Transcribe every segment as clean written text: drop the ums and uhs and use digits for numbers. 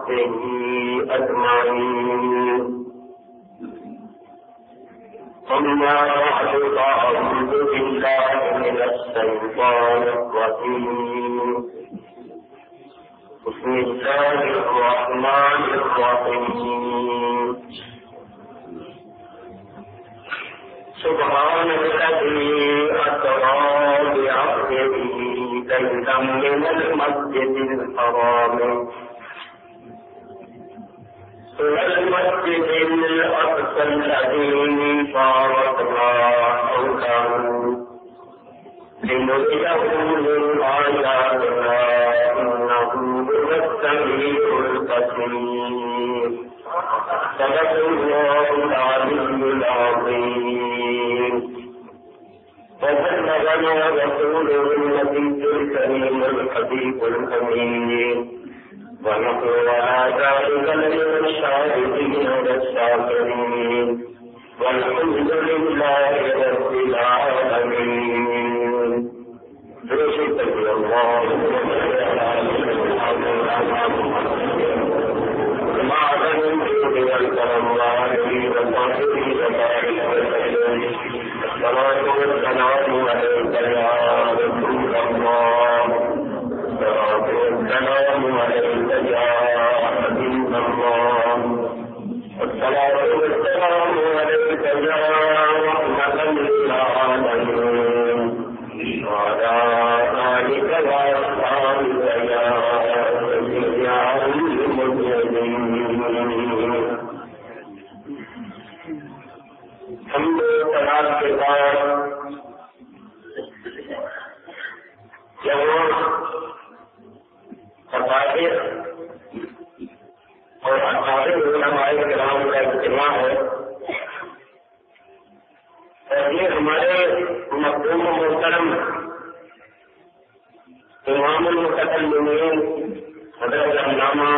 وصحبه أجمعين. أما بعد فأعوذ بالله من الشيطان الرجيم. بسم الله الرحمن الرحيم. سبحان الذي أسرى بعبده ليلا من المسجد الحرام إلى المسجد الأقصى الذي باركنا حوله لنريه من آياتنا إنه هو السميع البصير. صدق الله العلي العظيم. وبلغنا رسوله النبي الكريم الحبيب الأمين. ونحن على ذلك لمن الشاهدين والشاكرين. والحمد لله رب العالمين. بشكر الله معدن الجود والكرم وعلي وصحبه وبارك وسلم. الصلاة والسلام عليك يا رسول الله. الصلاة والسلام عليك يا حبيب الله. الصلاة والسلام عليك يا رحمة للعالمين. وعلى آلك وأصحابك يا شفيع المذنبين. حمد و ثنا کے بعد جب فقائر اور اصحاب علماء کرام کا اجتماع ہے، اور یہ ہمارے مقبول و محترم امام المتکلمین حضرت علامہ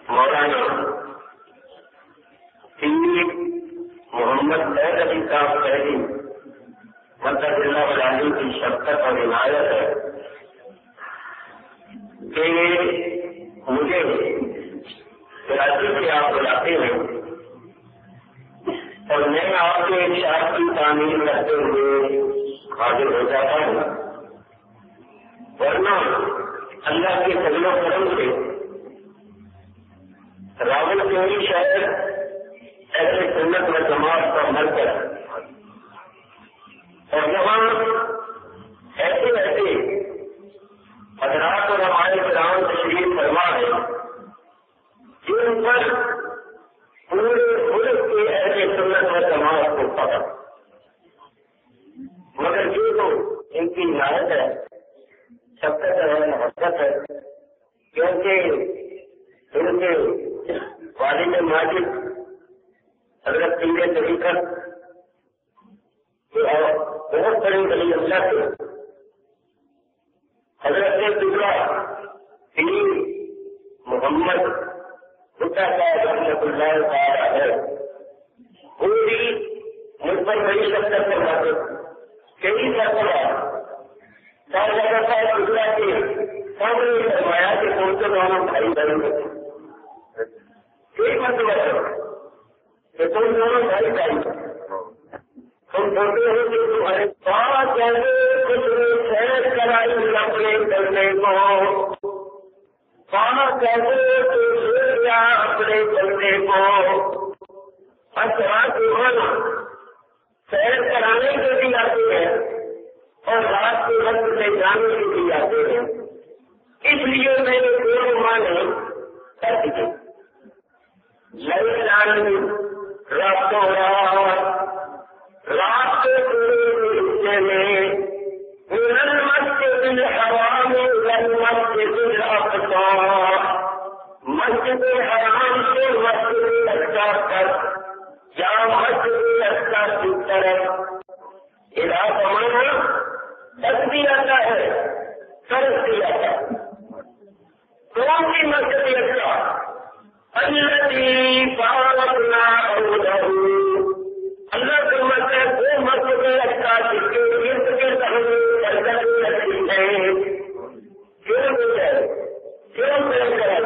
مولانا پیر محمد سید علی صاحب شہری مدد اللہ علیہ کی شفقت اور عنایت ہے کہ مجھے کراچی سے آپ بلاتے ہیں اور میں آپ کے ارشاد کی تعمیر کرتے ہوئے حاضر ہو جاتا ہوں، ورنہ اللہ کے فضل و کرم سے راول پوری شہر ایسے سنت و جماعت کا مرکز، اور جہاں ایسے ایسے حضرات اور ہمارے کرام تشریف فرما ہے جن پر پورے ملک کے ایسے سنت و جماعت کو پکڑ، مگر یہ تو ان کی عنایت ہے، شفقت ہے، محبت ہے، کیونکہ ان کے والد ماجد حضرت پیر طریقت بہت بڑے ولی اللہ کے حضرت دوسرا پیر محمد بھٹا صاحب رحمۃ اللہ تعالیٰ ہے، وہ بھی مجھ پر بڑی شفقت فرماتے، کئی مرتبہ صاحب دوسرا کے سامنے فرمایا کہ تم تو دونوں بھائی بہن ہوتے، ایک مرتبہ کہ تم دونوں بھائی بھائی تم بولتے ہو کہ تمہارے پاس جیسے کچھ شہر کرائی اپنے کرنے کو، پاس جیسے اپنے کرنے کو اچھا سیر کرانے کے بھی آتے ہیں اور رات کے وقت سے جانے کے بھی آتے ہیں، اس لیے میں نے دونوں مانے کر دیے راتوں رات کے پورے حصے میں مسجد الحرام مسجد الاقصی، مسجد حرام سے مسجد اقصی تک، جہاں مسجد اقصی کی طرف علاقہ دس بھی آتا ہے، سرس بھی آتا ہے، کون سی مسجد اقصی؟ الذی بارکنا حولہ، اللہ کے مسجد وہ مسجد اقصی جس کے ارد گرد ہم نے برکتیں رکھی ہیں، کیوں نہیں ہے، کیوں نہیں ہے،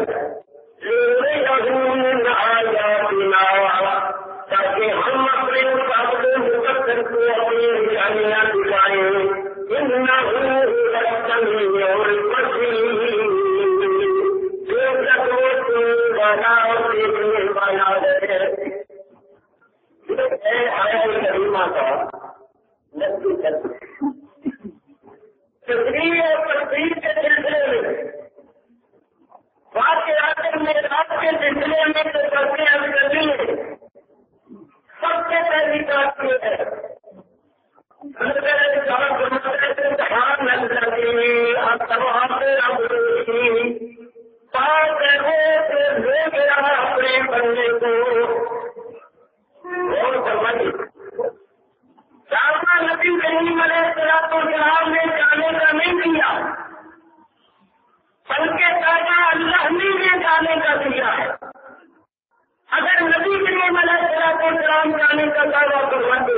بننے کو اور فرمائیے دعویٰ نبی کریم علیہ السلام نے جانے کا نہیں دیا، بلکہ دعویٰ اللہ نے جانے کا دیا ہے۔ اگر نبی کریم علیہ السلام جانے کا دعویٰ کرواتے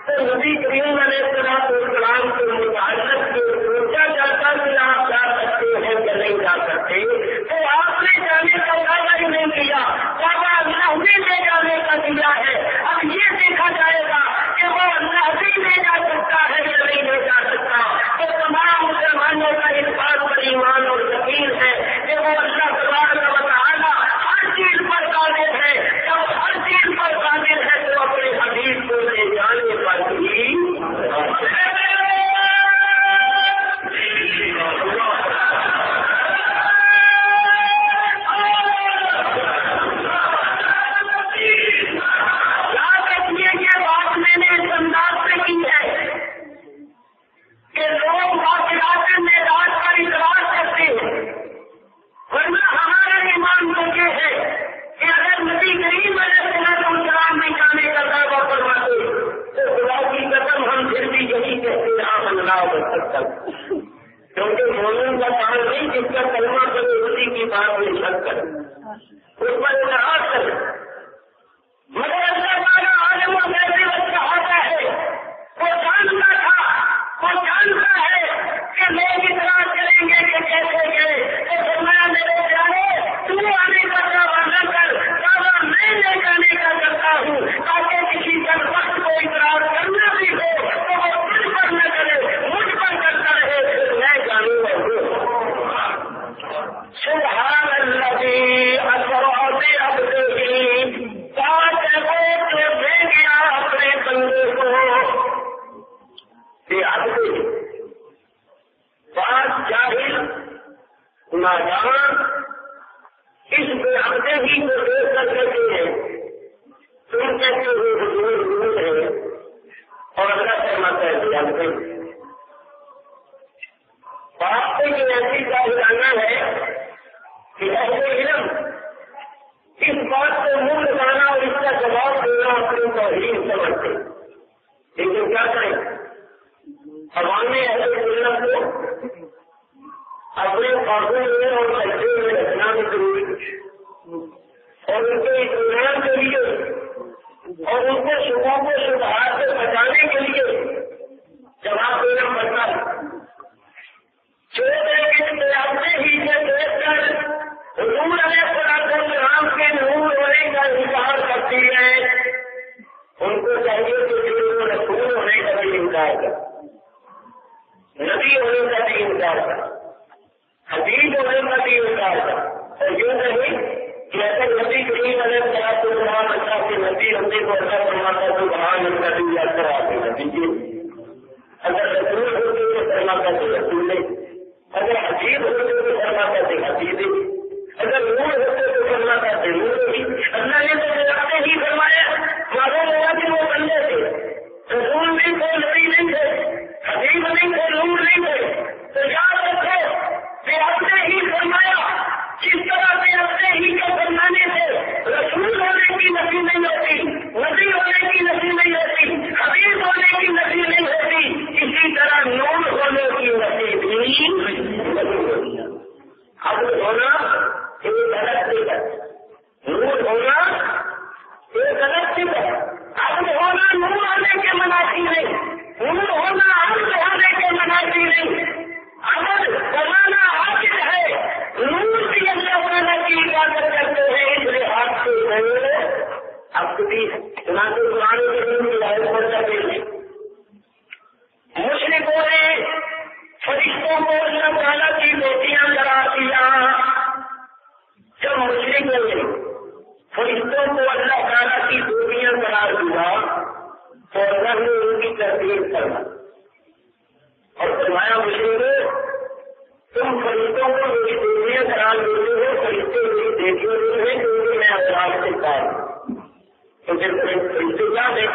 تو نبی کریم علیہ السلام کے متعلق جو سوچا جاتا کہ آپ جا سکتے ہیں یا نہیں جا سکتے، تو آپ نے جانے کا دعویٰ ہی نہیں کیا، دعویٰ اللہ نے لے جانے کا دیا ہے۔ اب یہ دیکھا جائے گا کہ وہ اللہ بھی لے جا سکتا ہے یا نہیں لے جا سکتا۔ تو تمام مسلمانوں کا اس بات پر ایمان اور یقین ہے کہ وہ اللہ تبارک و تعالیٰ ہر چیز پر قادر ہے۔ جب ہر چیز پر قادر ہے تو اپنے حبیب کو لے جانے پر بھی کیونکہ مومن کا کام نہیں جس کا کلمہ کرے اسی کی بات میں شک کرے، اس پر اعتراض کرے، مگر اللہ تعالیٰ عالم و غیب رکھتا ہے، وہ جانتا تھا، وہ جانتا ہے کہ لوگ اعتراض کریں گے کہ کیسے گئے، تو فرمایا میرے پیارے تو آنے کا دعویٰ نہ کر، دعویٰ میں لے جانے کا کرتا ہوں، تاکہ کسی پر وقت کو اعتراض کرنا بھی ہو تو وہ مجھ پر نہ کرے، مجھ پر کرتا رہے، میں جانوں گا۔ سبحان الذی اسرا بعبدہ، پاک ہے وہ جو دے گیا اپنے بندے کو بعبدہ، پاک جاہل نادان اس بعبدہ ہی کو دیکھ کر کہتے ہیں تم کہتے ہو حضور حضور ہے اور اللہ فرماتا ہے بعبدہ۔ بات سے یہ ایسی جاہلانہ ہے کہ اہل علم اس بات کو منہ لگانا اور اس کا جواب دینا اپنی توہین سمجھتے، لیکن کیا کریں، عوام اہل علم کو اپنے قابو میں اور سجدے میں رکھنا بھی ضروری اور ان کے اطمینان کے لیے اور ان کو شبہوں کو شبہات سے بچانے کے لیے جواب دینا پڑتا ہے۔ ہی سے دیکھ کر حضور علیہ السلام کے نور ہونے کا انکار کرتی ہے، ان کو چاہیے کہ جو رسول ہونے کا بھی انکار کر، نبی ہونے کا بھی انکار کر، حبیب ہونے کا بھی انکار کر، اور یوں نہیں کہ اگر نبی کریم علیہ السلام اللہ کے نبی ہونے کو اللہ فرماتا تو وہاں نبی اثر آتے نبی، اگر رسول ہوتے تو فرماتا تو رسول نہیں، اگر حبیب ہوتے تو فرماتا تھے حبیب، اگر نور ہوتے تو فرماتا تھے نور ہی۔ اللہ نے تو جاتے ہی فرمایا، معلوم ہوا کہ وہ بندے تھے، رسول نہیں تھے، نبی نہیں تھے، حبیب نہیں تھے، نور نہیں تھے، تو یاد رکھو کہ اپنے ہی فرمایا جس طرح سے اپنے ہی کے فرمانے سے رسول ہونے کی نفی نہیں ہوتی، نبی ہونے کی نفی نہیں ہوتی، حبیب ہونے کی نفی نہیں ہوتی، اسی طرح نور ہونے کی نفی بھی اب ہونا ایک غلط چیز ہے، نور ہونا ایک غلط چیز ہے، اب ہونا نور ہونے کے منافی نہیں، نور ہونا عبد ہونے کے منافی نہیں، عبد بنانا عابد ہے، نور بھی اللہ تعالیٰ کی عبادت کرتے ہیں، اس لحاظ سے اب بھی چنانچہ قرآن کریم کی آیت پر چلتے ہیں، مشرکوں نے فرشتوں کو اللہ تعالیٰ کی بیٹیاں قرار دیا۔ جب مشرکوں نے فرشتوں کو اللہ تعالیٰ کی بیٹیاں قرار دیا تو اللہ نے ان کی تصدیق کرنا اور فرمایا مشرکوں تم فرشتوں کو میری بیٹیاں قرار دیتے ہو، فرشتے میری بیٹیاں نہیں ہیں کیونکہ میں اپرادھ سے پار ہوں، تو پھر فرشتے کیا دیں؟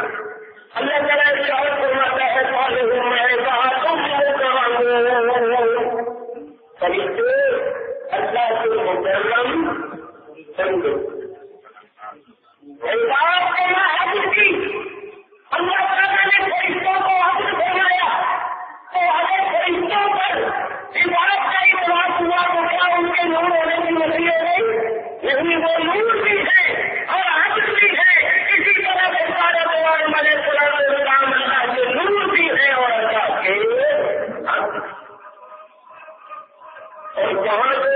اللہ تعالیٰ ارشاد فرماتا ہے صالحوں میں کہا تم فرشتے اللہ کے مکرم بندے، نہیں وہ نور بھی ہے اور عدل بھی ہے، اسی طرح بشارت اور علیہ السلام اللہ کے نور بھی ہے اور اللہ کے عدل۔ اور جہاں کو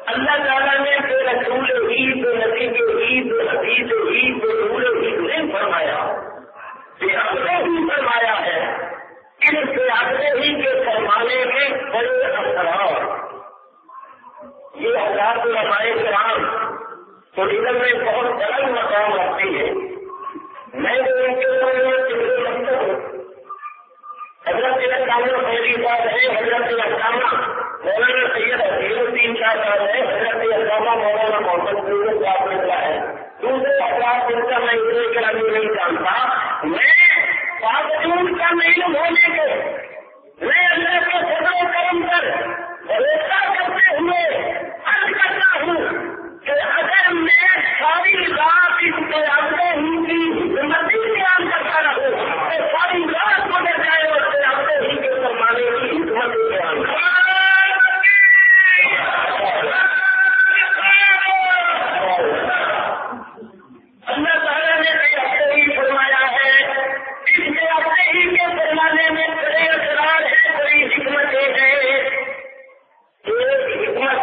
اللہ تعالیٰ نے بے رسول ہی، بے نبی ہی، بے حدیث ہی، بے نور ہی نہیں فرمایا، بے عدل ہی فرمایا ہے۔ ان بے عدل ہی کے فرمانے میں بڑے اثرات، یہ حضرات علماء کرام تو علم میں بہت بڑا مقام رکھتی ہے۔ میں جو ان کے بارے میں چلے رکھتا ہوں، حضرت علامہ پہلی بات ہے حضرت علامہ مولانا سید حسین الدین شاہ صاحب ہے، حضرت علامہ مولانا محمد نور صاحب نکلا ہے، دوسرے افراد جن کا میں اتنے کرامی نہیں جانتا۔ میں باوجود کم علم ہونے کے میں اللہ کے فضل و کرم پر بھروسہ کرتے ہوئے عرض کرتا ہوں کہ اگر میں ساری رات اس کے آگے ہی کی حکمت بیان کرتا رہوں تو ساری رات گزر جائے اور اس کے آگے ہی کے فرمانے کی حکمت بیان کروں۔ اللہ تعالیٰ نے کئی ہفتے ہی فرمایا ہے، اس کے ہفتے ہی کے فرمانے میں بڑے اثرار ہے، بڑی حکمتیں ہیں۔ ایک حکمت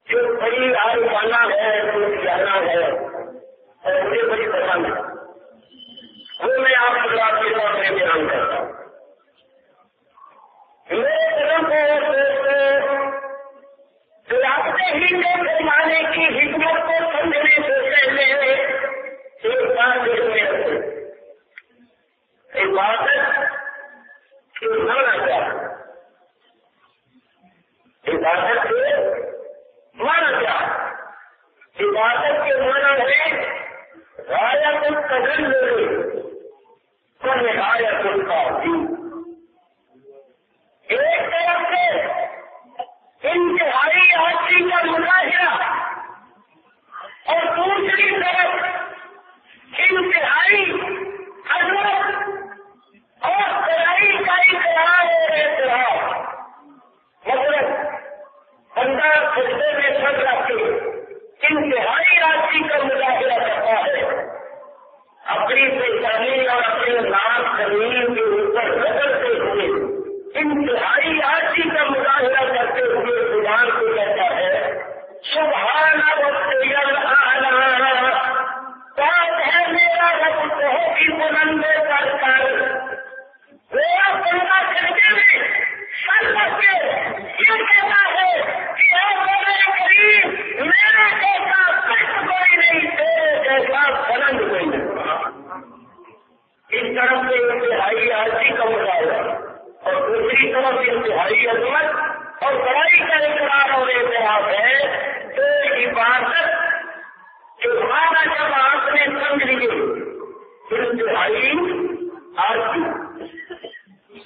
جو بڑی عارفانہ ہے، بڑی جانا ہے اور مجھے بڑی پسند ہے، وہ میں آپ حضرات کے طور میں بیان کرتا ہوں۔ میرے دلوں کو رابطے ہی کے فرمانے کی حکمت کو سمجھنے سے پہلے ایک بات دیکھنے رکھیں، عبادت کی مانا کیا ہے؟ عبادت کے مانا کیا ہے؟ عبادت کے مانا ہے غایت التذلل و نہایت التعظیم۔ ایک طرف سے انتہائی عاجزی کا مظاہرہ اور دوسری طرف انتہائی عظمت اور بڑائی کا اقرار اور اعتراف۔ مطلب بندہ سجدے میں سر رکھ کے انتہائی عاجزی کا مظاہرہ کرتا ہے، اپنی پریشانی اور اپنے ناک زمین کے اوپر رگڑتے ہوئے انتہائی عاجزی کا مظاہرہ کرتے ہوئے زبان کو کہتا ہے سبحان ربی الاعلی، پاک ہے میرا رب بہت ہی بلند کر کر۔ میرا بندہ سجدے میں سر رکھ کے یہ کہتا ہے کہ اے مولا کریم، میرے جیسا سخت کوئی نہیں، تیرے جیسا بلند کوئی نہیں۔ اس طرف سے انتہائی عاجزی کا مظاہرہ اور دوسری طرف انتہائی عظمت اور بڑائی کا اقرار اور اعتراف ہے۔ تو عبادت کے معنی جب آپ نے سمجھ لیے انتہائی عاجزی،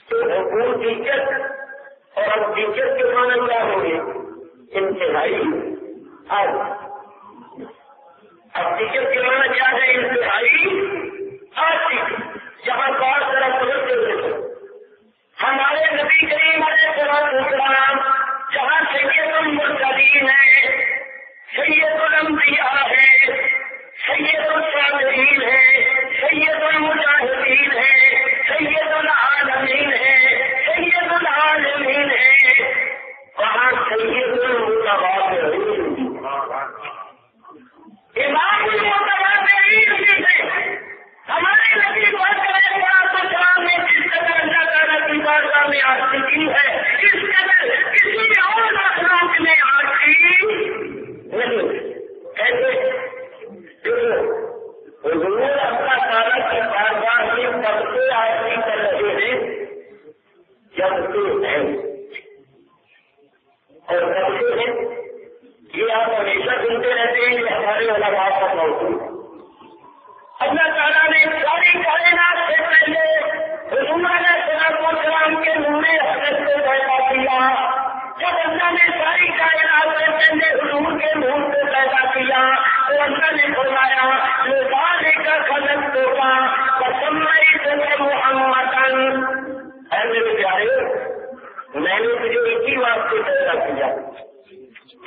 تو حقوق عزت اور اب عزت کے معنی کیا ہوں گے؟ انتہائی عاجزی۔ اب عزت کے معنی کیا ہے؟ انتہائی عاجزی۔ جہاں بار طرف بدلتے ہوئے ہمارے نبی کریم علیہ السلام جہاں سید المرسلین ہے، سید الانبیاء ہے، سید الصالحین ہے، سید المجاہدین ہے، سید العالمین ہے، سید العالمین ہے، وہاں سید المتواضعین امام المتواضعین بھی ہے۔ ہمارے نبی السلام نے جس قدر اللہ تعالیٰ کی بارگاہ میں عاجزی کی ہے، اس قدر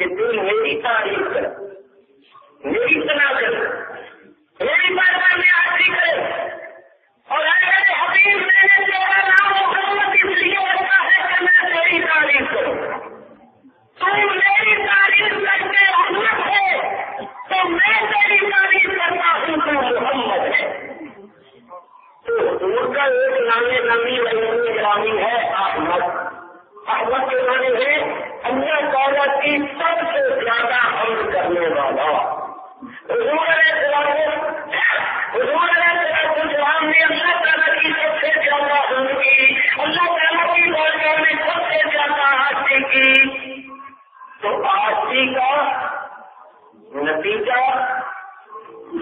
کہ تم میری تعریف کر، میری صلاح کر، میری بارگاہ میں عاجزی کرے، اور اے میرے حبیب میں نے تیرا نام محمد اس لیے رکھا ہے کہ میں تیری تعریف کروں. تم میری تعریف کرتے احمد ہے تو میں تیری تعریف کرتا ہوں تو محمد ہے. تو حضور کا ایک نامی گرامی ہے احمد. احمد کے معنی ہے اللہ تعالیٰ کی سب سے زیادہ حمد کرنے والا. حضور علیہ السلام نے اللہ تعالیٰ کی سب سے زیادہ حمد کی، اللہ تعالیٰ کی بارگاہ میں سب سے زیادہ عاجزی کی. تو عاجزی کا نتیجہ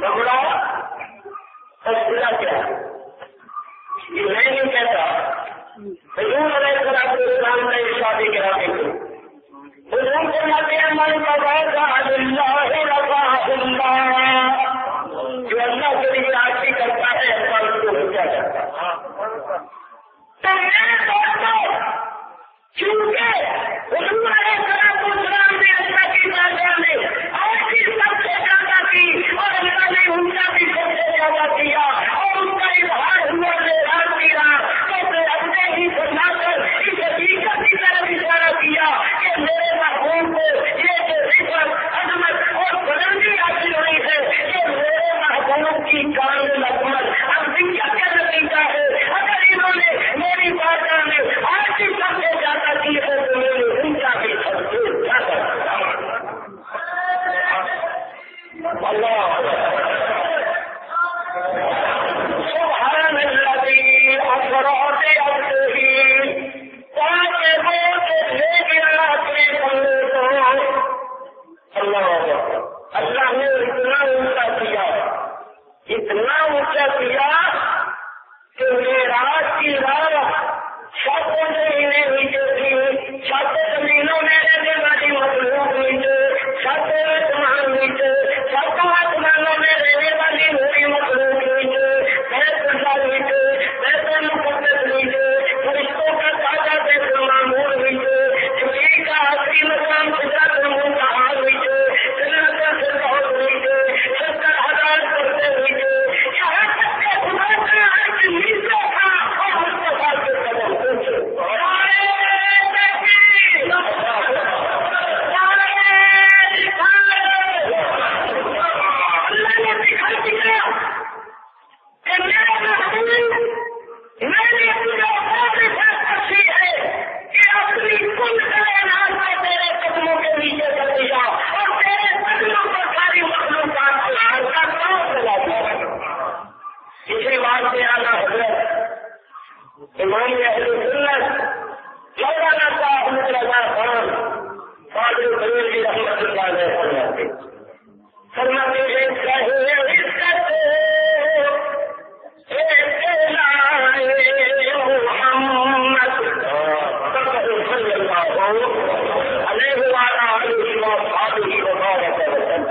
بڑا فیصلہ کیا ہے یہ میں نہیں کہتا. حضور علیہ السلام نے ارشاد کرام کو حضور فرماتے ہیں من تواضع للہ رفعہ اللہ، جو اللہ کے لیے عاجزی کرتا ہے اللہ اس کو اونچا کرتا ہے. تو میرے دوستوں چونکہ حضور علیہ السلام نے اللہ کی بارگاہ میں عاجزی سب سے زیادہ کی اور اللہ نے اونچا بھی سب سے زیادہ کیا اور ان کا اظہار ہوا اعلان کیا تو پھر اپنے ہی فرما کر اس حقیقت کی طرف اشارہ کیا کہ میرے محبوب کو یہ جو عزت عظمت اور بلندی حاصل ہوئی ہے یہ میرے محبوب کی کامل عظمت ابدیت کا نتیجہ ہے. اگر انہوں نے میری بارگاہ میں عاجزی سب سے زیادہ کی ہے تو میرے اونچا بھی سب سے زیادہ اللہ سبحان الذی اسرا بعبدہ تاکہ وہ لے گیا اپنے بندے کو. اللہ نے اتنا اونچا کیا کہ معراج کی رات ساتوں مہینے نیچے تھی، ساتوں زمینوں میں رہنے والی مخلوق نیچے، ساتوں آسمان نیچے، ساتوں آسمانوں میں رہنے والی میری مخلوق نیچے، بیت اللہ نیچے، بیت المقدس نیچے، فرشتوں کا تازہ بیت المعمور نیچے، جبریل کا آخری مقام سدرۃ المنتہا نیچے، جنت الفردوس نیچے، 70,000 پردے نیچے، یہاں تک کہ خدا کا عرش نیچے تھا اور مصطفیٰ کے قدم اونچے. اللہ نے دکھا دیا کہ میرا محبوب میں نے تجھے اچھی ہے کہ اپنی کل کائنات کو تیرے قدموں کے نیچے کر دیا اور تیرے قدموں پر ساری مخلوقات کو کا کام چلا دیا. اسی بات سے اعلیٰ حضرت امام اہل سنت مولانا صاحب رضا خان فاضل بریلوی رحمۃ اللہ علیہ فرماتے ہیں چاہے عزت محمد صلی اللہ علیہ وآلہ وصحبہ وبارک وسلم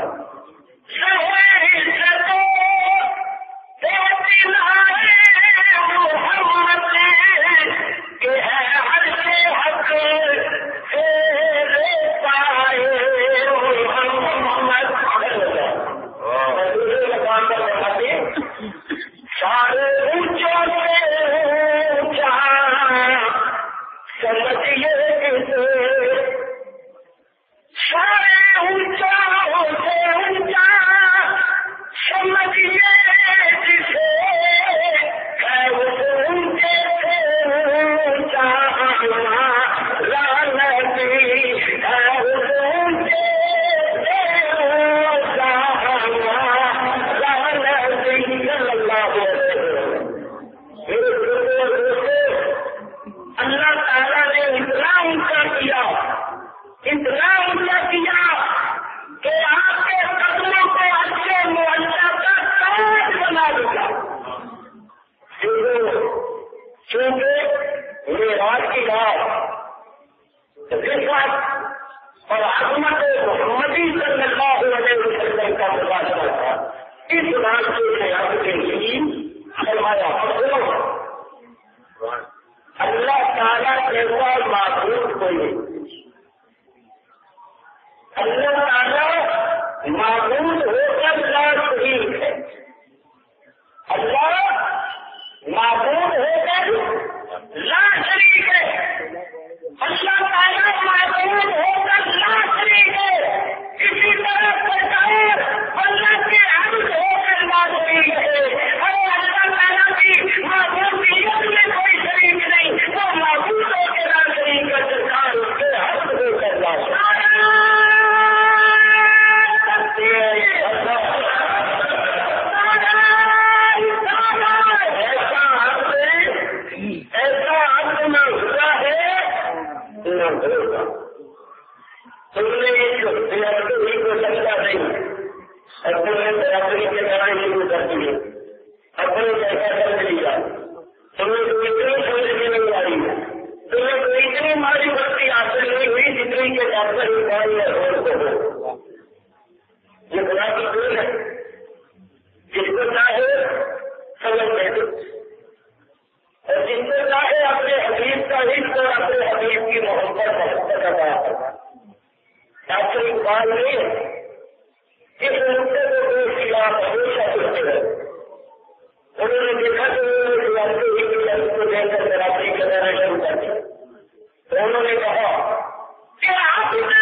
اور عظمت محمدی صلی اللہ علیہ وسلم کا مبادلہ تھا. اس بات سے خیال کے لیے فرمایا اللہ تعالیٰ جیسا معبود کوئی نہیں. اللہ تعالیٰ معبود ہو کر لا شریک ہے. اللہ معبود ہو کر لا شریک ہے. اللہ تعالیٰ معبود ہو کر لا شریک ہے. اسی طرح سرکار اللہ کے عبد ہو کر لا شریک ہے. ارے اللہ تعالیٰ کی معبودیت میں کوئی شریک نہیں، وہ معبود ہو کے لا شریک ہے. سرکار اس کے عبد ہو کر لا شریک ہے. تم نے برادری کو سمجھا نہیں اور تم نے برادری کے کرانے شروع کر دیے، اپنے جیسا کر لیا. تمہیں تو اتنی سمجھ میں نہیں آئی، تمہیں تو اتنی ماری بھرتی حاصل نہیں ہوئی جتنی کے ڈاکٹر اقبال یا روڈ کو ہو. یہ بڑا کی دور ہے، جس کو چاہے سمجھ لے اور جس کو چاہے اپنے حبیب کا عشق اور اپنے حبیب کی محبت ادا کرنا. ڈاکٹر اقبال نے اس نقطے کو پیش کیا، ہمیشہ کرتے رہے. انہوں نے دیکھا کہ کو دیکھ کر برادری کے ذرا شروع کر دیا تو انہوں نے کہا کہ آپ اس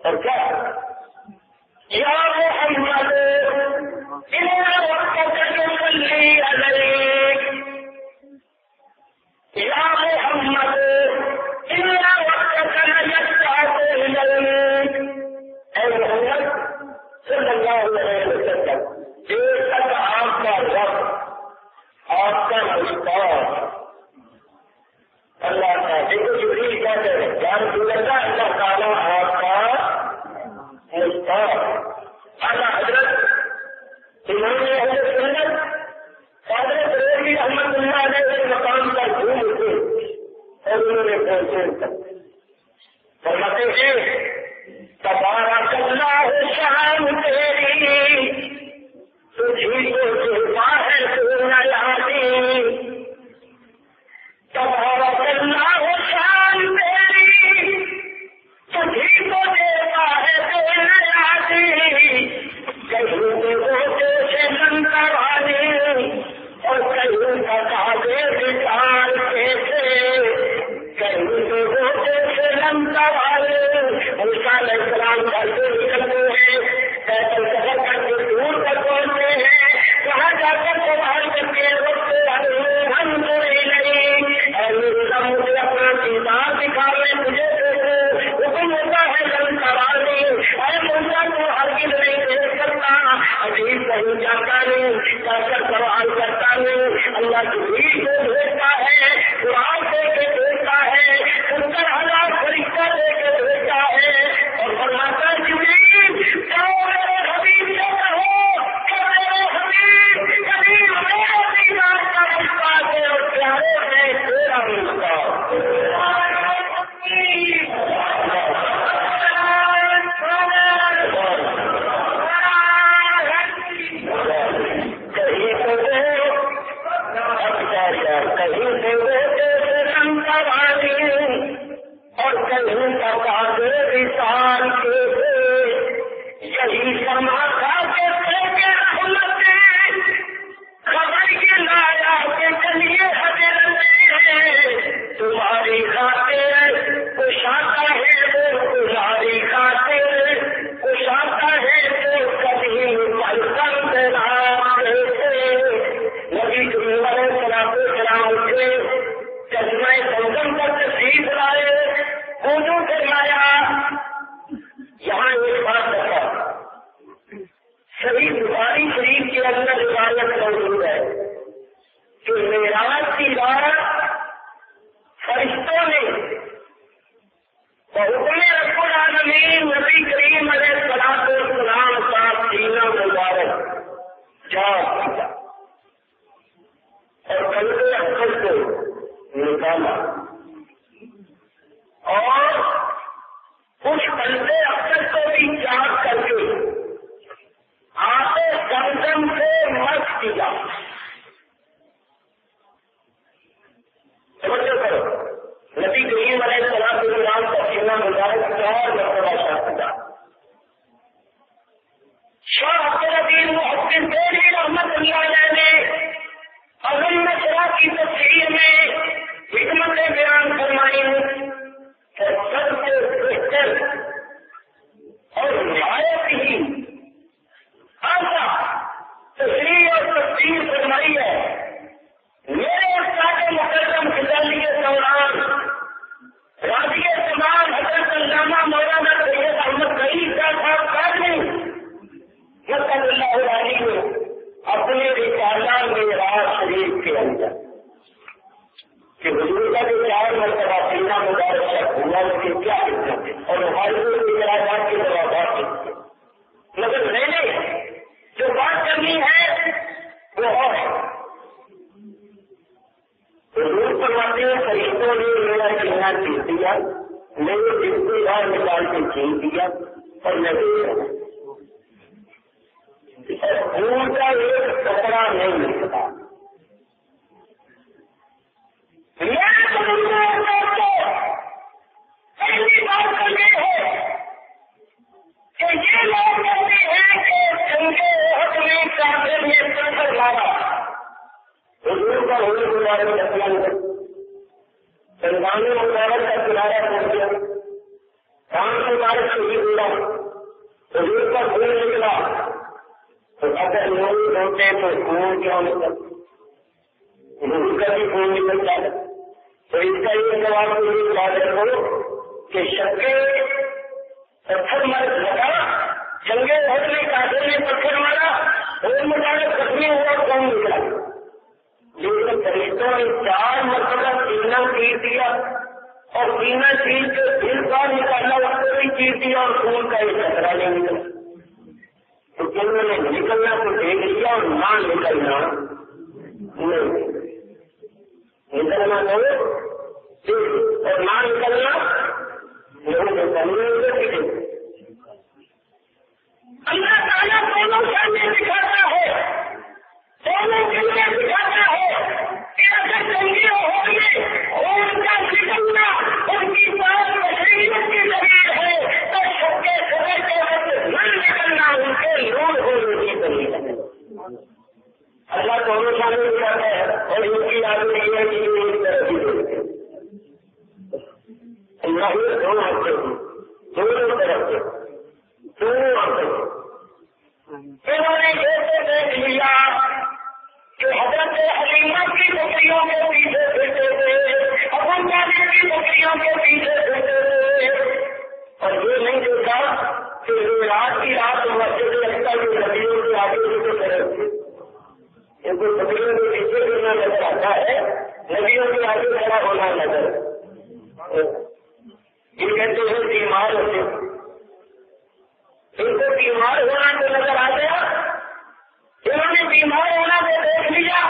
اور کیا یا محمد اِنَّ رَبَّكَ يُصَلِّي عَلَيْكَ یا محمد اِنَّ رَبَّكَ لَيَسْعَدُ إِلَيْكَ اے محمد صلی اللہ علیہ وسلم ایک تک آپ کا رب آپ کا مشتاق اللہ کا دیکھو جبریل کہتے ہیں یا رسول اللہ اللہ تعالیٰ آپ کا مشتاق اعلیٰ حضرت امام اہل سنت قادر بریلوی رحمۃ اللہ علیہ کے مقام پر گھوم اٹھے اور انہوں نے پہنچے تک فرماتے ہیں تبارک اللہ شان تیری تجھی کو جھوٹا ہے تو نہ یادی تبارک اللہ شان تیری تجھی کو دیتا ہے تو نہ یادی کہیں دیوتے سے لنکا والی اور کہیں کا کاغے بچار کیسے کہیں دیوتے سے لنکا والے موسیٰ علیہ السلام گھر سے نکلتے ہیں پیدل سفر کر کے دور تک پہنچتے ہیں وہاں جا کر سوال کرتے ہیں روکتے ہم کوئی نہیں مجھے اپنا دیدار دکھاوے تجھے دیکھو حکم ہوتا ہے لنکا والی اے موسیٰ کو ہرگز نہیں دیکھ سکتا عجیب کہیں جاتا نہیں جا کر سوال کرتا نہیں اللہ جبریل کو بھیجتا ہے قرآن دے کے بھیجتا ہے 70,000 فرشتہ دے کے بھیجتا ہے اور فرماتا ہے جبریل جاؤ میرے حبیب سے کہو کہ میرے حبیب کبھی میرے دیدار کا مشتاق ہے اور پیارے ہے تیرا مشتاق اور کہیں کا کاغے وصال کے یہی سما کھا کے رحمت خبر کے لایا کے چلیے حضرت تمہاری خاطر کشاتا ہے وہ تمہاری خاطر کشاتا ہے وہ کبھی پلکن نبی کریم علیہ السلام اٹھے چشمہ زمزم پر تشریف لائے وضو فرمایا یہاں ایک بات بتا صحیح بخاری شریف کے اندر روایت موجود ہے کہ معراج کی رات فرشتوں نے بحکم رب العالمین نبی کریم علیہ السلام کا سینہ مبارک جاگ دیا اور بندے اکثر کو نکالا اور کچھ بندے اکثر کو بھی جاگ کر کے آتے زمزم سے مس کیا توجہ کرو نبی کریم علیہ السلام کا سینہ مبارک 4 مرتبہ صاف کیا شاہ عبدالعزیز محدث دہلوی رحمۃ اللہ علیہ نے اعظم نشرہ کی تفسیر میں حکمتیں بیان فرمائی کہ سب سے بہتر اور نہایت ہی ایسا تشریح اور تفسیر فرمائی ہے میرے استاد مقدم خزالی کے دوران راضی تمام حضرت علامہ مولانا سید احمد رئیس صاحب قادری نسأل اللہ علیہ نے اپنے رسالہ معراج شریف کے اندر کہ حضور کا جو 4 مرتبہ سینہ مبارک سے ہوا اس کی کیا حکمت ہے اور ہمارے لیے اعتراضات کے جوابات ہیں مگر میں نے جو بات کرنی ہے وہ اور حضور فرماتے ہیں فرشتوں نے میرا سینہ کھینچ دیا میرے دل کو باہر نکال کے کھینچ دیا اور میں خون کا ایک کپڑا نہیں ملتا پہلی بات تو یہ ہے کہ یہ لوگ کہتے ہیں کہ جنگے احد میں کافر نے پتھر مارا حضور کا حضور مبارک اسلام سلمان مبارک کا کنارہ پڑ گیا کام مبارک سے ہی بولا حضور کا خون نکلا، تو اگر لوگ ہوتے تو خون کیا نکل، حضور کا بھی خون نکلتا ہے. تو اس کا یہ جواب مجھے یاد رکھو کہ شکے پتھر مار لگا، جنگے بہت نے کافر نے پتھر مارا، اور مطابق زخمی ہوا، خون نکلا. لیکن فرشتوں نے 4 مرتبہ سینہ چیر دیا اور سینہ چیر کے دل کا نکالنا اس کو بھی چیر دیا اور خون کا ایک خطرہ نہیں نکلا. تو جنہوں نے نکلنا تو دیکھ لیا اور نہ نکلنا نہیں، نکلنا نہیں اور نہ نکلنا نہیں. اللہ تعالیٰ دونوں سامنے دکھاتا ہے، دونوں چیزیں دکھاتا ہے کہ اگر جنگی ہو گئے خون کا نکلنا ان کی بات بصیرت کی دلیل ہے تو سب کے خبر کے وقت نہ نکلنا ان کے نور ہونے کی دلیل ہے. اللہ دونوں سامنے دکھاتا ہے اور ان کی عادت یہ ہے کہ ایک طرف ہی دیکھتے اللہ دونوں آتے ہیں، دونوں طرف سے دونوں آتے ہیں. انہوں نے جیسے دیکھ لیا کہ حضرت حلیمہ کی بکریوں کے پیچھے پھرتے تھے، ابو طالب کی بکریوں کے پیچھے پھرتے تھے، اور یہ نہیں دیکھا کہ رات کی رات مسجد اقصی کی نبیوں کے آگے کی طرف تھے. ان کو بکریوں کے پیچھے پھرنا نظر آتا ہے، نبیوں کے آگے کھڑا ہونا نظر. یہ کہتے ہیں بیمار ہوتے، ان کو بیمار ہونا تو نظر آ گیا، انہوں نے بیمار ہونا تو دیکھ لیا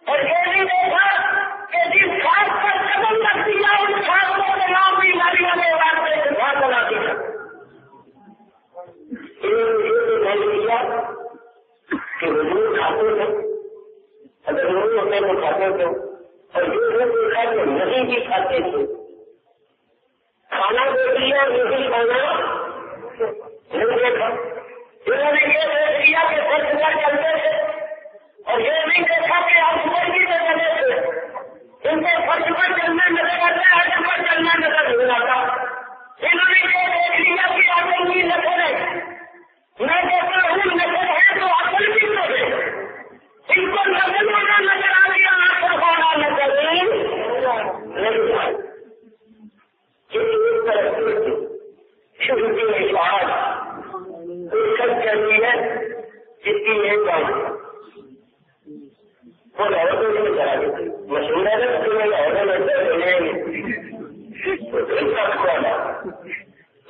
اور یہ بھی دیکھا کہ جس خاص پر قدم رکھ دیا ان خاصوں کے نام بیماریوں کے واسطے دفاع بنا دیا. انہوں نے یہ بھی دیکھ لیا کہ حضور کھاتے تھے، اگر نہیں ہوتے تو کھاتے تھے، اور یہ بھی دیکھا کہ نہیں بھی کھاتے تھے. کھانا دیکھ لیا اور نہیں کھانا نہیں دیکھا. انہوں نے یہ دیکھ لیا کہ فرش پر چلتے تھے اور یہ نہیں دیکھا کہ آپ مرغی میں چلے تھے. ان کو فرش پر چلنا نظر آتا ہے، حج پر چلنا نظر نہیں آتا. انہوں نے یہ دیکھ لیا کہ عقل کی نظر ہے، میں کہتا ہوں نظر ہے تو عقل بھی تو ہے. ان کو نظر ہونا نظر آ گیا، عقل ہونا نظر نہیں آیا. اس طرح سے شروع کی اشاعت سب چلتی ہے جس کی یہ کام وہ عورتوں سے چلا دیتی. مشہور ہے نا کہ عورتیں لڑکے بولیں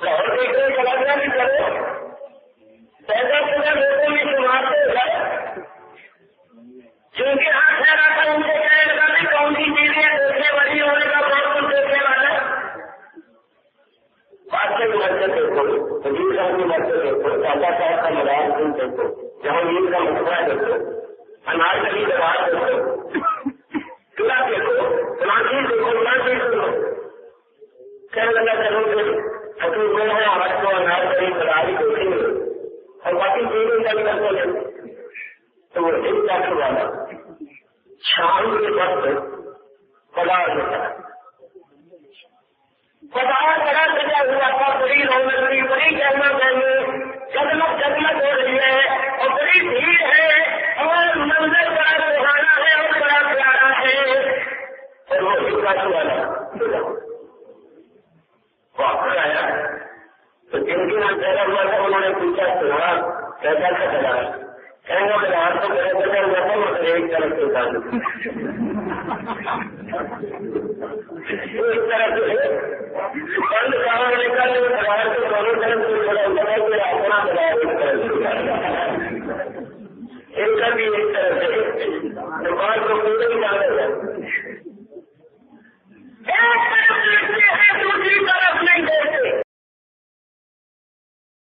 لاہور دیکھ کر چلا گیا بھی کرو پیدا پورا لوگوں میں شمار سے ہے، کیونکہ ہاں خیر آتا ان کو کہنے لگا کہ کون سی چیزیں دیکھنے والی ہونے کا بہت کچھ دیکھنے والا ہے. بادشاہ کی مرضی دیکھو، حضور صاحب کی مرضی دیکھو، دادا صاحب کا مدار دن دیکھو، جہانگیر کا مقبرہ دیکھو، انار گلی کا بات دیکھو، قلعہ دیکھو، فلانچیز دیکھو، فلانچیز دیکھو. کہنے لگا چلو پھر حضور میں ہے آج کو انار گلی بازار دیکھیں گے اور باقی چیزیں کل کرتے ہیں. تو وہ ایک ڈاکٹر والا شام کے وقت بازار دیتا ہے. بازار بڑا سجا ہوا تھا، بڑی رونق تھی، بڑی گہما گہمی، جگمگ جگمگ ہو رہی ہے اور بڑی بھیڑ ہے اور منظر بڑا سہانا ہے اور بڑا پیارا ہے. اور وہ ڈاکٹر والا واپس آیا تو جن کے نام پیدا ہوا تھا انہوں نے پوچھا تمہارا کیسا کا چلا ہے؟ کہیں گا بازار تو میرے پیدا ہوا تھا مگر ایک طرف سے ڈال اس طرح سے بند کام نکل بازار کے دونوں طرف سے تھوڑا ادھر ہے کہ اپنا بازار